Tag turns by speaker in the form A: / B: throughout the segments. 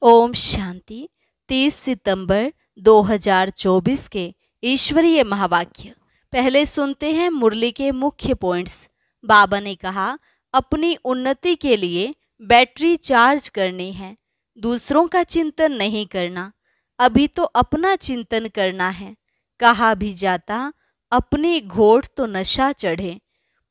A: ओम शांति। 30 सितंबर 2024 के ईश्वरीय महावाक्य। पहले सुनते हैं मुरली के मुख्य पॉइंट्स। बाबा ने कहा, अपनी उन्नति के लिए बैटरी चार्ज करनी है, दूसरों का चिंतन नहीं करना, अभी तो अपना चिंतन करना है। कहा भी जाता, अपनी घोट तो नशा चढ़े,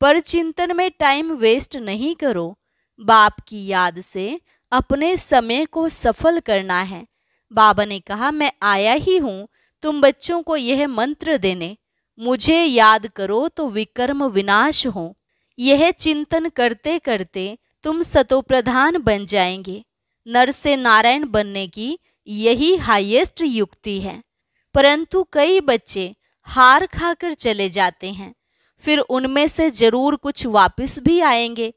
A: पर चिंतन में टाइम वेस्ट नहीं करो। बाप की याद से अपने समय को सफल करना है। बाबा ने कहा, मैं आया ही हूँ तुम बच्चों को यह मंत्र देने, मुझे याद करो तो विकर्म विनाश हो। यह चिंतन करते करते तुम सतोप्रधान बन जाएंगे। नर से नारायण बनने की यही हाईएस्ट युक्ति है। परंतु कई बच्चे हार खाकर चले जाते हैं, फिर उनमें से जरूर कुछ वापस भी आएंगे।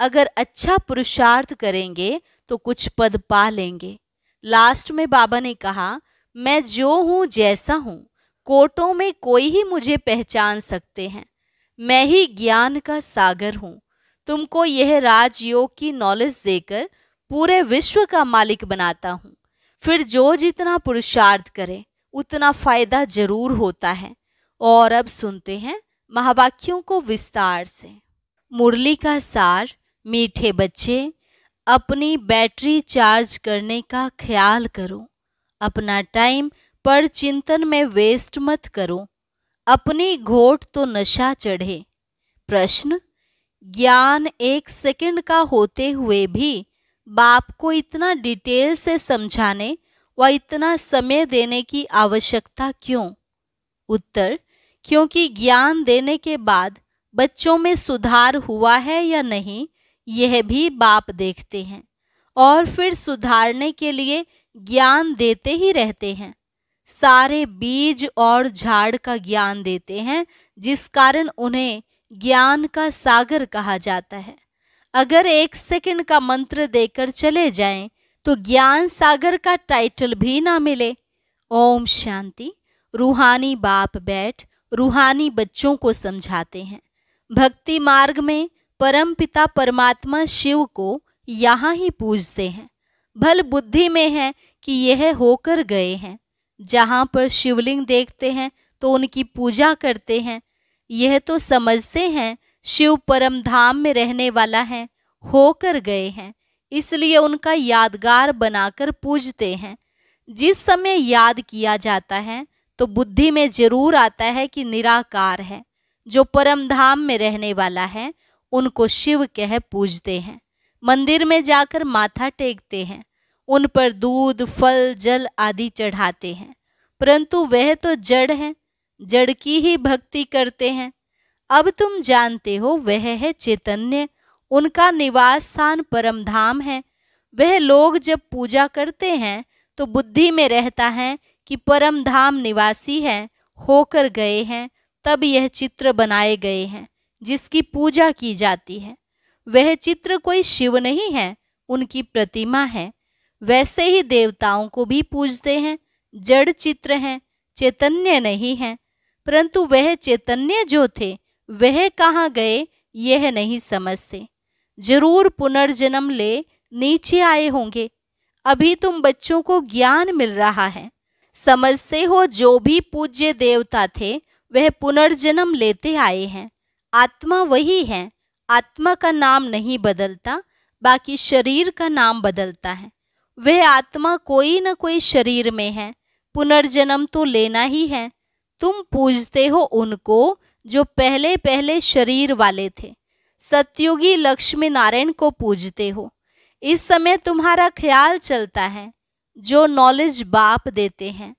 A: अगर अच्छा पुरुषार्थ करेंगे तो कुछ पद पा लेंगे। लास्ट में बाबा ने कहा, मैं जो हूँ जैसा हूँ, कोटों में कोई ही मुझे पहचान सकते हैं। मैं ही ज्ञान का सागर हूँ। तुमको यह राजयोग की नॉलेज देकर पूरे विश्व का मालिक बनाता हूँ। फिर जो जितना पुरुषार्थ करे उतना फायदा जरूर होता है। और अब सुनते हैं महावाक्यों को विस्तार से। मुरली का सार। मीठे बच्चे, अपनी बैटरी चार्ज करने का ख्याल करो। अपना टाइम पर चिंतन में वेस्ट मत करो। अपनी घोट तो नशा चढ़े। प्रश्न, ज्ञान 1 सेकंड का होते हुए भी बाप को इतना डिटेल से समझाने व इतना समय देने की आवश्यकता क्यों? उत्तर, क्योंकि ज्ञान देने के बाद बच्चों में सुधार हुआ है या नहीं, यह भी बाप देखते हैं और फिर सुधारने के लिए ज्ञान देते ही रहते हैं। सारे बीज और झाड़ का ज्ञान देते हैं, जिस कारण उन्हें ज्ञान का सागर कहा जाता है। अगर 1 सेकंड का मंत्र देकर चले जाएं तो ज्ञान सागर का टाइटल भी ना मिले। ओम शांति। रूहानी बाप बैठ रूहानी बच्चों को समझाते हैं। भक्ति मार्ग में परम पिता परमात्मा शिव को यहाँ ही पूजते हैं। भल बुद्धि में है कि यह होकर गए हैं। जहाँ पर शिवलिंग देखते हैं तो उनकी पूजा करते हैं। यह तो समझते हैं शिव परम धाम में रहने वाला है, होकर गए हैं, इसलिए उनका यादगार बनाकर पूजते हैं। जिस समय याद किया जाता है तो बुद्धि में जरूर आता है कि निराकार है, जो परम धाम में रहने वाला है, उनको शिव कह पूजते हैं। मंदिर में जाकर माथा टेकते हैं, उन पर दूध फल जल आदि चढ़ाते हैं, परंतु वह तो जड़ है, जड़ की ही भक्ति करते हैं। अब तुम जानते हो वह है चैतन्य, उनका निवास स्थान परम धाम है। वह लोग जब पूजा करते हैं तो बुद्धि में रहता है कि परम धाम निवासी है, होकर गए हैं, तब यह चित्र बनाए गए हैं जिसकी पूजा की जाती है। वह चित्र कोई शिव नहीं है, उनकी प्रतिमा है। वैसे ही देवताओं को भी पूजते हैं, जड़ चित्र हैं, चैतन्य नहीं है। परंतु वह चैतन्य जो थे वह कहाँ गए यह नहीं समझते। जरूर पुनर्जन्म ले नीचे आए होंगे। अभी तुम बच्चों को ज्ञान मिल रहा है, समझते हो जो भी पूज्य देवता थे वह पुनर्जन्म लेते आए हैं। आत्मा वही है, आत्मा का नाम नहीं बदलता, बाकी शरीर का नाम बदलता है। वह आत्मा कोई न कोई शरीर में है, पुनर्जन्म तो लेना ही है। तुम पूजते हो उनको जो पहले पहले शरीर वाले थे। सतयुगी लक्ष्मी नारायण को पूजते हो। इस समय तुम्हारा ख्याल चलता है, जो नॉलेज बाप देते हैं।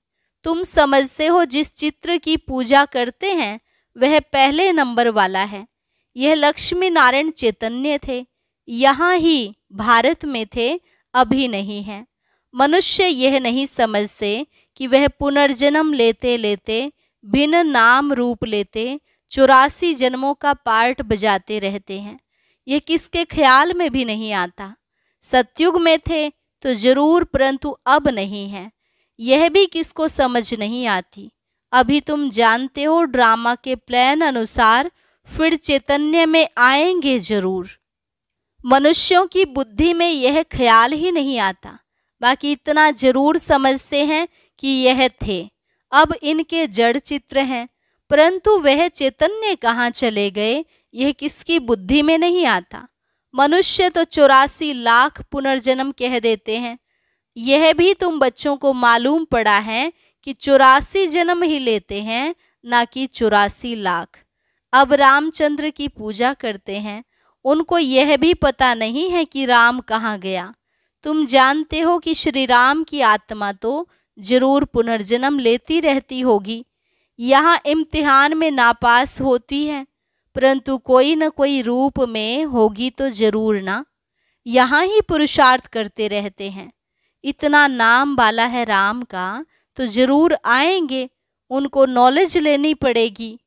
A: तुम समझते हो जिस चित्र की पूजा करते हैं वह पहले नंबर वाला है। यह लक्ष्मी नारायण चैतन्य थे, यहाँ ही भारत में थे, अभी नहीं है। मनुष्य यह नहीं समझते कि वह पुनर्जन्म लेते लेते भिन्न नाम रूप लेते 84 जन्मों का पार्ट बजाते रहते हैं। यह किसके ख्याल में भी नहीं आता। सतयुग में थे तो जरूर, परंतु अब नहीं है। यह भी किसको समझ नहीं आती। अभी तुम जानते हो ड्रामा के प्लान अनुसार फिर चैतन्य में आएंगे जरूर। मनुष्यों की बुद्धि में यह ख्याल ही नहीं आता। बाकी इतना जरूर समझते हैं कि यह थे। अब इनके जड़ चित्र हैं, परंतु वह चैतन्य कहाँ चले गए, यह किसकी बुद्धि में नहीं आता। मनुष्य तो 84 लाख पुनर्जन्म कह देते हैं। यह भी तुम बच्चों को मालूम पड़ा है कि 84 जन्म ही लेते हैं, ना कि 84 लाख। अब रामचंद्र की पूजा करते हैं, उनको यह भी पता नहीं है कि राम कहाँ गया। तुम जानते हो कि श्री राम की आत्मा तो जरूर पुनर्जन्म लेती रहती होगी। यहाँ इम्तिहान में नापास होती है, परंतु कोई न कोई रूप में होगी तो जरूर ना। यहाँ ही पुरुषार्थ करते रहते हैं। इतना नाम वाला है राम का, तो जरूर आएंगे, उनको नॉलेज लेनी पड़ेगी।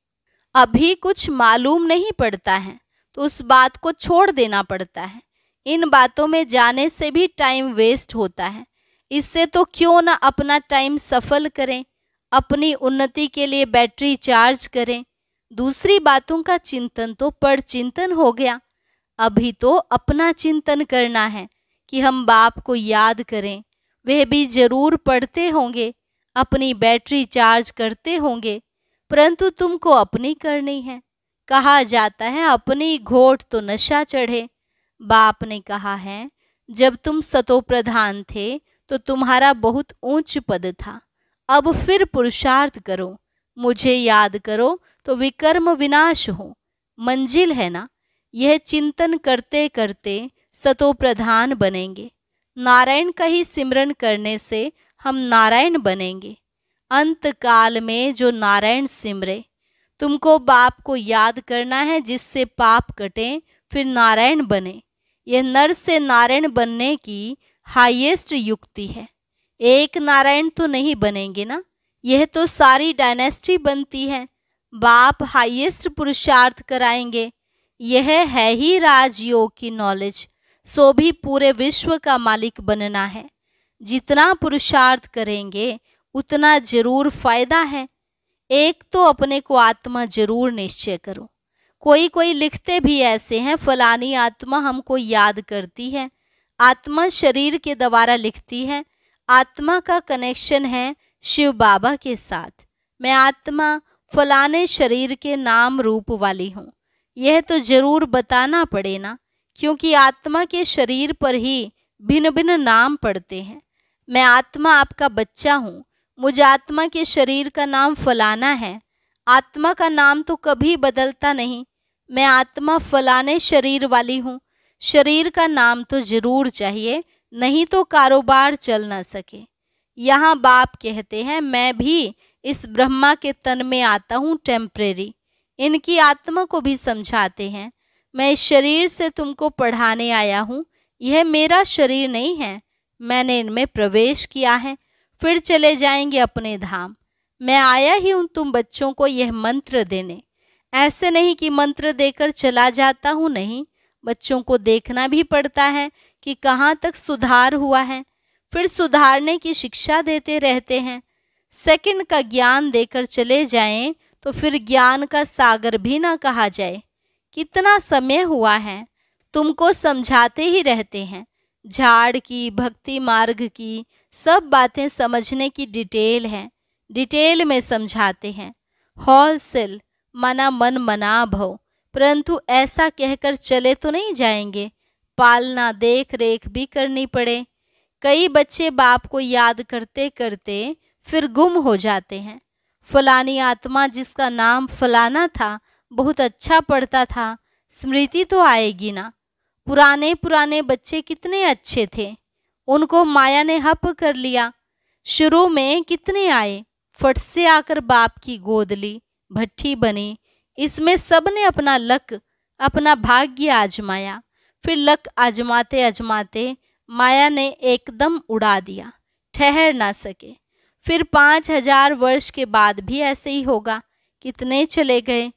A: अभी कुछ मालूम नहीं पड़ता है तो उस बात को छोड़ देना पड़ता है। इन बातों में जाने से भी टाइम वेस्ट होता है। इससे तो क्यों ना अपना टाइम सफल करें, अपनी उन्नति के लिए बैटरी चार्ज करें। दूसरी बातों का चिंतन तो पर चिंतन हो गया। अभी तो अपना चिंतन करना है कि हम बाप को याद करें। वह भी जरूर पढ़ते होंगे, अपनी बैटरी चार्ज करते होंगे, परंतु तुमको अपनी करनी है। कहा जाता है अपनी घोट तो नशा चढ़े। बाप ने कहा है जब तुम सतो प्रधान थे तो तुम्हारा बहुत ऊंच पद था। अब फिर पुरुषार्थ करो, मुझे याद करो तो विकर्म विनाश हो। मंजिल है ना, यह चिंतन करते करते सतो प्रधान बनेंगे। नारायण का ही सिमरन करने से हम नारायण बनेंगे। अंत काल में जो नारायण सिमरे, तुमको बाप को याद करना है जिससे पाप कटे, फिर नारायण बने। यह नर से नारायण बनने की हाईएस्ट युक्ति है। एक नारायण तो नहीं बनेंगे ना, यह तो सारी डायनेस्टी बनती है। बाप हाईएस्ट पुरुषार्थ कराएंगे। यह है ही राजयोग की नॉलेज। सो भी पूरे विश्व का मालिक बनना है। जितना पुरुषार्थ करेंगे उतना जरूर फायदा है। एक तो अपने को आत्मा जरूर निश्चय करो। कोई कोई लिखते भी ऐसे हैं, फलानी आत्मा हमको याद करती है। आत्मा शरीर के द्वारा लिखती है। आत्मा का कनेक्शन है शिव बाबा के साथ। मैं आत्मा फलाने शरीर के नाम रूप वाली हूँ, यह तो जरूर बताना पड़े ना, क्योंकि आत्मा के शरीर पर ही भिन्न भिन्न नाम पड़ते हैं। मैं आत्मा आपका बच्चा हूँ, मुझ आत्मा के शरीर का नाम फलाना है। आत्मा का नाम तो कभी बदलता नहीं। मैं आत्मा फलाने शरीर वाली हूँ। शरीर का नाम तो जरूर चाहिए, नहीं तो कारोबार चल ना सके। यहाँ बाप कहते हैं मैं भी इस ब्रह्मा के तन में आता हूँ टेम्परेरी। इनकी आत्मा को भी समझाते हैं मैं इस शरीर से तुमको पढ़ाने आया हूँ, यह मेरा शरीर नहीं है, मैंने इनमें प्रवेश किया है, फिर चले जाएंगे अपने धाम। मैं आया ही हूँ तुम बच्चों को यह मंत्र देने। ऐसे नहीं कि मंत्र देकर चला जाता हूँ, नहीं, बच्चों को देखना भी पड़ता है कि कहाँ तक सुधार हुआ है, फिर सुधारने की शिक्षा देते रहते हैं। सेकंड का ज्ञान देकर चले जाएं तो फिर ज्ञान का सागर भी ना कहा जाए। कितना समय हुआ है, तुमको समझाते ही रहते हैं। झाड़ की, भक्ति मार्ग की सब बातें समझने की डिटेल है, डिटेल में समझाते हैं। होलसेल मना मन मना भव, परंतु ऐसा कहकर चले तो नहीं जाएंगे, पालना देख रेख भी करनी पड़े। कई बच्चे बाप को याद करते करते फिर गुम हो जाते हैं। फलानी आत्मा जिसका नाम फलाना था बहुत अच्छा पढ़ता था, स्मृति तो आएगी ना। पुराने पुराने बच्चे कितने अच्छे थे, उनको माया ने हप कर लिया। शुरू में कितने आए, फट से आकर बाप की गोद ली, भट्ठी बनी। इसमें सब ने अपना लक, अपना भाग्य आजमाया। फिर लक आजमाते आजमाते माया ने एकदम उड़ा दिया, ठहर ना सके। फिर 5000 वर्ष के बाद भी ऐसे ही होगा। कितने चले गए,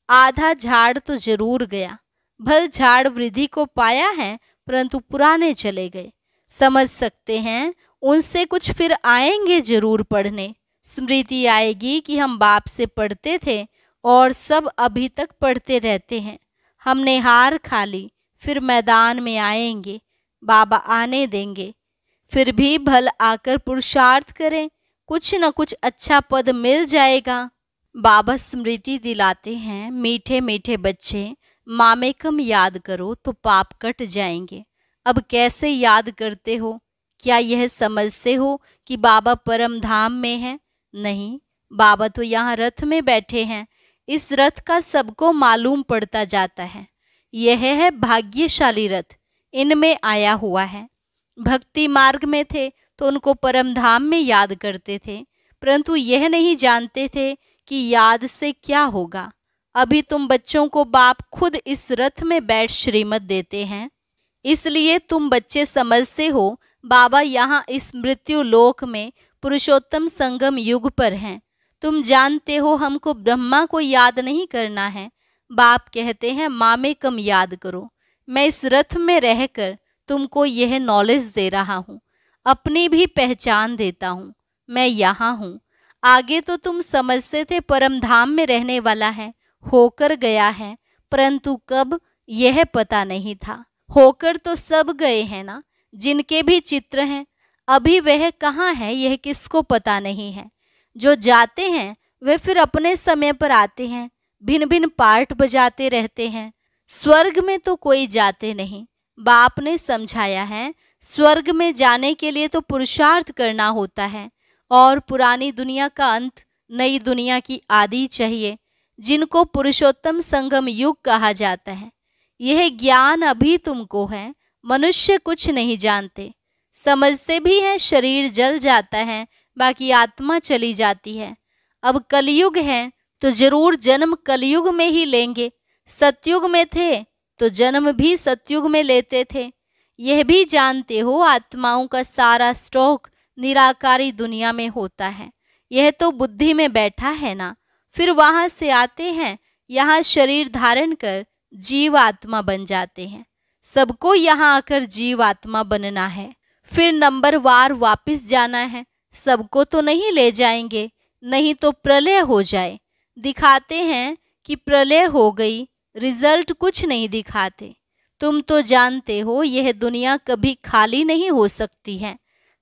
A: आधा झाड़ तो जरूर गया। भल झाड़ वृद्धि को पाया है, परंतु पुराने चले गए। समझ सकते हैं, उनसे कुछ फिर आएंगे जरूर पढ़ने। स्मृति आएगी कि हम बाप से पढ़ते थे और सब अभी तक पढ़ते रहते हैं। हमने हार खा ली, फिर मैदान में आएंगे, बाबा आने देंगे। फिर भी भल आकर पुरुषार्थ करें, कुछ न कुछ अच्छा पद मिल जाएगा। बाबा स्मृति दिलाते हैं, मीठे मीठे बच्चे, मामेकम याद करो तो पाप कट जाएंगे। अब कैसे याद करते हो? क्या यह समझते हो कि बाबा परम धाम में है? नहीं, बाबा तो यहाँ रथ में बैठे हैं। इस रथ का सबको मालूम पड़ता जाता है। यह है भाग्यशाली रथ, इनमें आया हुआ है। भक्ति मार्ग में थे तो उनको परम धाम में याद करते थे, परंतु यह नहीं जानते थे कि याद से क्या होगा। अभी तुम बच्चों को बाप खुद इस रथ में बैठ श्रीमत देते हैं, इसलिए तुम बच्चे समझते हो बाबा यहाँ इस मृत्यु लोक में पुरुषोत्तम संगम युग पर हैं। तुम जानते हो हमको ब्रह्मा को याद नहीं करना है। बाप कहते हैं मामे कम याद करो। मैं इस रथ में रहकर तुमको यह नॉलेज दे रहा हूँ, अपनी भी पहचान देता हूँ। मैं यहाँ हूँ। आगे तो तुम समझते थे परम धाम में रहने वाला है, होकर गया है, परंतु कब यह पता नहीं था। होकर तो सब गए हैं ना, जिनके भी चित्र हैं, अभी वह कहाँ है यह किसको पता नहीं है। जो जाते हैं वे फिर अपने समय पर आते हैं, भिन्न भिन्न पार्ट बजाते रहते हैं। स्वर्ग में तो कोई जाते नहीं। बाप ने समझाया है, स्वर्ग में जाने के लिए तो पुरुषार्थ करना होता है, और पुरानी दुनिया का अंत, नई दुनिया की आदि चाहिए, जिनको पुरुषोत्तम संगम युग कहा जाता है। यह ज्ञान अभी तुमको है। मनुष्य कुछ नहीं जानते, समझते भी हैं शरीर जल जाता है, बाकी आत्मा चली जाती है। अब कलयुग है तो जरूर जन्म कलयुग में ही लेंगे। सतयुग में थे तो जन्म भी सतयुग में लेते थे। यह भी जानते हो आत्माओं का सारा स्टॉक निराकारी दुनिया में होता है। यह तो बुद्धि में बैठा है ना, फिर वहां से आते हैं, यहाँ शरीर धारण कर जीव आत्मा बन जाते हैं। सबको यहाँ आकर जीव आत्मा बनना है, फिर नंबर वार वापिस जाना है। सबको तो नहीं ले जाएंगे, नहीं तो प्रलय हो जाए। दिखाते हैं कि प्रलय हो गई, रिजल्ट कुछ नहीं दिखाते। तुम तो जानते हो यह दुनिया कभी खाली नहीं हो सकती है।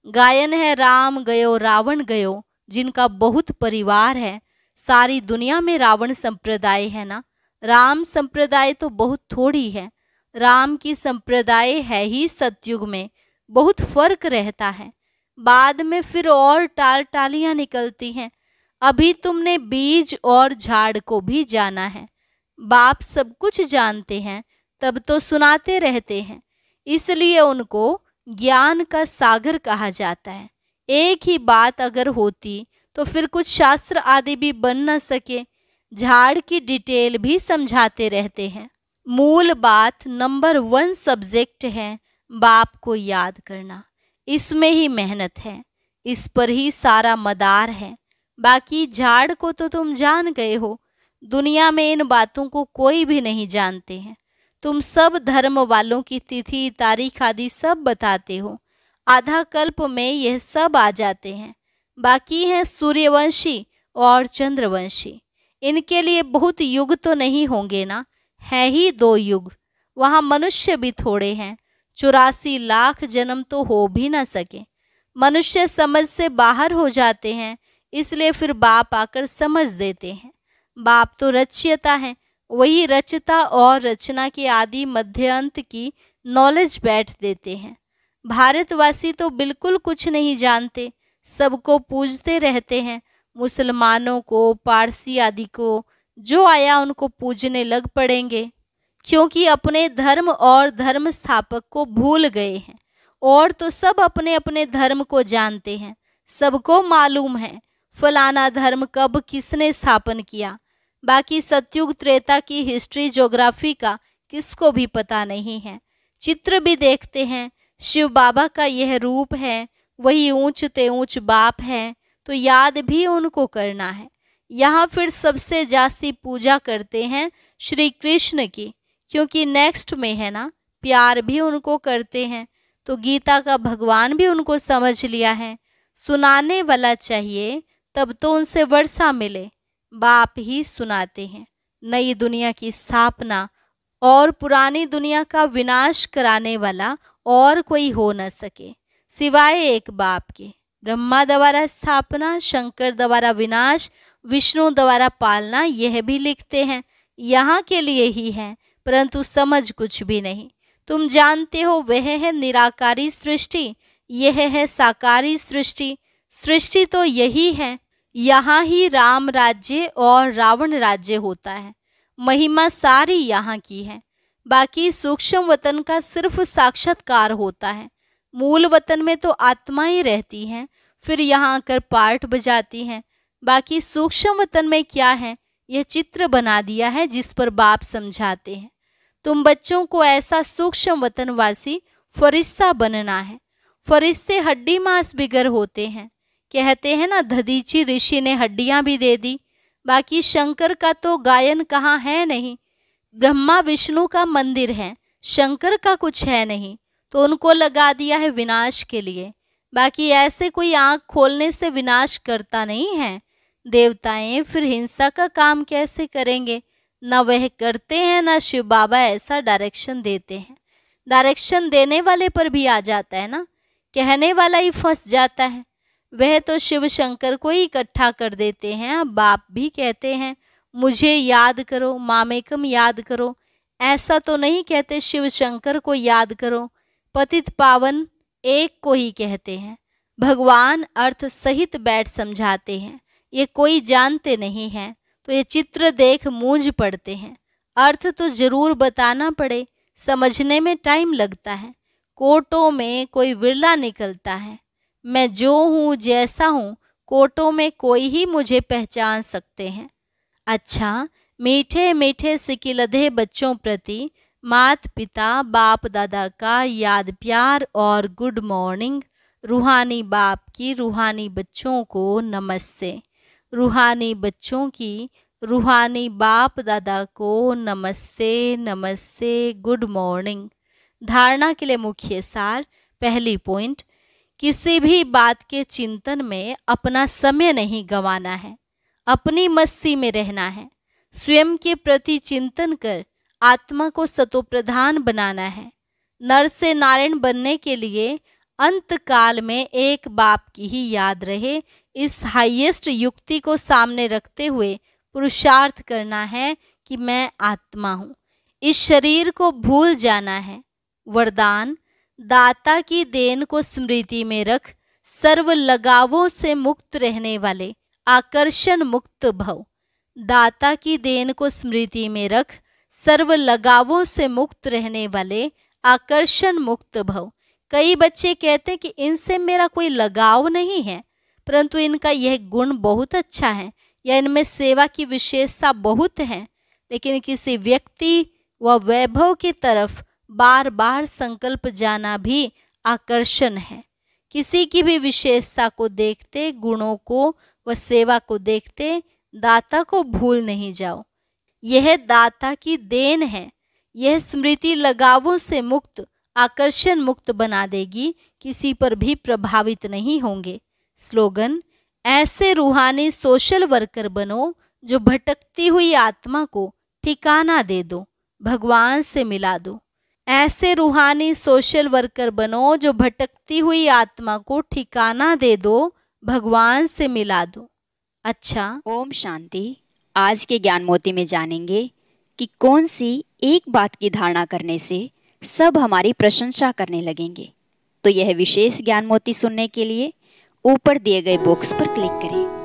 A: गायन है राम गयो रावण गयो, जिनका बहुत परिवार है। सारी दुनिया में रावण संप्रदाय है ना, राम संप्रदाय तो बहुत थोड़ी है। राम की संप्रदाय है ही सतयुग में, बहुत फर्क रहता है। बाद में फिर और टाल टालियां निकलती हैं। अभी तुमने बीज और झाड़ को भी जाना है। बाप सब कुछ जानते हैं, तब तो सुनाते रहते हैं, इसलिए उनको ज्ञान का सागर कहा जाता है। एक ही बात अगर होती तो फिर कुछ शास्त्र आदि भी बन न सके। झाड़ की डिटेल भी समझाते रहते हैं। मूल बात नंबर 1 सब्जेक्ट है बाप को याद करना। इसमें ही मेहनत है, इस पर ही सारा मदार है। बाकी झाड़ को तो तुम जान गए हो। दुनिया में इन बातों को कोई भी नहीं जानते हैं। तुम सब धर्म वालों की तिथि तारीख आदि सब बताते हो। आधा कल्प में यह सब आ जाते हैं। बाकी हैं सूर्यवंशी और चंद्रवंशी, इनके लिए बहुत युग तो नहीं होंगे ना, है ही 2 युग। वहाँ मनुष्य भी थोड़े हैं, 84 लाख जन्म तो हो भी ना सके। मनुष्य समझ से बाहर हो जाते हैं, इसलिए फिर बाप आकर समझ देते हैं। बाप तो रचयिता है, वही रचता और रचना के आदि मध्य अंत की नॉलेज बैठ देते हैं। भारतवासी तो बिल्कुल कुछ नहीं जानते, सबको पूजते रहते हैं। मुसलमानों को, पारसी आदि को, जो आया उनको पूजने लग पड़ेंगे, क्योंकि अपने धर्म और धर्म स्थापक को भूल गए हैं। और तो सब अपने अपने धर्म को जानते हैं, सबको मालूम है फलाना धर्म कब किसने स्थापन किया। बाकी सतयुग त्रेता की हिस्ट्री ज्योग्राफी का किसको भी पता नहीं है। चित्र भी देखते हैं, शिव बाबा का यह रूप है, वही ऊंच ते ऊंच बाप है, तो याद भी उनको करना है। यहाँ फिर सबसे जास्ती पूजा करते हैं श्री कृष्ण की, क्योंकि नेक्स्ट में है ना, प्यार भी उनको करते हैं। तो गीता का भगवान भी उनको समझ लिया है। सुनाने वाला चाहिए तब तो उनसे वर्षा मिले। बाप ही सुनाते हैं। नई दुनिया की स्थापना और पुरानी दुनिया का विनाश कराने वाला और कोई हो न सके। सिवाय एक बाप के। ब्रह्मा द्वारा स्थापना, शंकर द्वारा विनाश, विष्णु द्वारा पालना, यह भी लिखते हैं। यहाँ के लिए ही है, परंतु समझ कुछ भी नहीं। तुम जानते हो वह है निराकारी सृष्टि, यह है साकारी सृष्टि। सृष्टि तो यही है, यहाँ ही राम राज्य और रावण राज्य होता है। महिमा सारी यहाँ की है। बाकी सूक्ष्म वतन का सिर्फ साक्षात्कार होता है। मूल वतन में तो आत्मा ही रहती हैं, फिर यहाँ आकर पार्ट बजाती हैं। बाकी सूक्ष्म वतन में क्या है, यह चित्र बना दिया है जिस पर बाप समझाते हैं। तुम बच्चों को ऐसा सूक्ष्म वतनवासी फरिश्ता बनना है। फरिश्ते हड्डी मांस बिगर होते हैं। कहते हैं ना, दधीची ऋषि ने हड्डियां भी दे दी। बाकी शंकर का तो गायन कहाँ है नहीं। ब्रह्मा विष्णु का मंदिर है, शंकर का कुछ है नहीं, तो उनको लगा दिया है विनाश के लिए। बाकी ऐसे कोई आंख खोलने से विनाश करता नहीं है। देवताएं फिर हिंसा का काम कैसे करेंगे? न वह करते हैं, न शिव बाबा ऐसा डायरेक्शन देते हैं। डायरेक्शन देने वाले पर भी आ जाता है ना, कहने वाला ही फंस जाता है। वह तो शिव शंकर को ही इकट्ठा कर देते हैं। अब बाप भी कहते हैं मुझे याद करो, मामेकम याद करो। ऐसा तो नहीं कहते शिव शंकर को याद करो, पतित पावन एक को ही कहते हैं। भगवान अर्थ सहित बैठ समझाते हैं, ये कोई जानते नहीं है, तो ये चित्र देख मूंझ पड़ते हैं। अर्थ तो जरूर बताना पड़े, समझने में टाइम लगता है। कोटों में कोई विरला निकलता है। मैं जो हूँ जैसा हूँ, कोटों में कोई ही मुझे पहचान सकते हैं। अच्छा, मीठे मीठे सिकिलधे बच्चों प्रति माता पिता बाप दादा का याद प्यार और गुड मॉर्निंग। रूहानी बाप की रूहानी बच्चों को नमस्ते। रूहानी बच्चों की रूहानी बाप दादा को नमस्ते नमस्ते, गुड मॉर्निंग। धारणा के लिए मुख्य सार। पहली पॉइंट, किसी भी बात के चिंतन में अपना समय नहीं गंवाना है, अपनी मस्ती में रहना है। स्वयं के प्रति चिंतन कर आत्मा को सतोप्रधान बनाना है। नर से नारायण बनने के लिए अंत काल में एक बाप की ही याद रहे, इस हाईएस्ट युक्ति को सामने रखते हुए पुरुषार्थ करना है कि मैं आत्मा हूँ। इस शरीर को भूल जाना है। वरदान, दाता की देन को स्मृति में रख, सर्व लगावों से मुक्त रहने वाले आकर्षण मुक्त भव। दाता की देन को स्मृति में रख, सर्व लगावों से मुक्त रहने वाले आकर्षण मुक्त भव। कई बच्चे कहते हैं कि इनसे मेरा कोई लगाव नहीं है, परंतु इनका यह गुण बहुत अच्छा है या इनमें सेवा की विशेषता बहुत है, लेकिन किसी व्यक्ति व वैभव की तरफ बार बार संकल्प जाना भी आकर्षण है। किसी की भी विशेषता को देखते, गुणों को व सेवा को देखते, दाता को भूल नहीं जाओ। यह दाता की देन है। यह स्मृति लगावों से मुक्त, आकर्षण मुक्त बना देगी, किसी पर भी प्रभावित नहीं होंगे। स्लोगन, ऐसे रूहानी सोशल वर्कर बनो जो भटकती हुई आत्मा को ठिकाना दे दो, भगवान से मिला दो। ऐसे रूहानी सोशल वर्कर बनो जो भटकती हुई आत्मा को ठिकाना दे दो, भगवान से मिला दो। अच्छा,
B: ओम शांति। आज के ज्ञान मोती में जानेंगे कि कौन सी एक बात की धारणा करने से सब हमारी प्रशंसा करने लगेंगे। तो यह विशेष ज्ञान मोती सुनने के लिए ऊपर दिए गए बॉक्स पर क्लिक करें।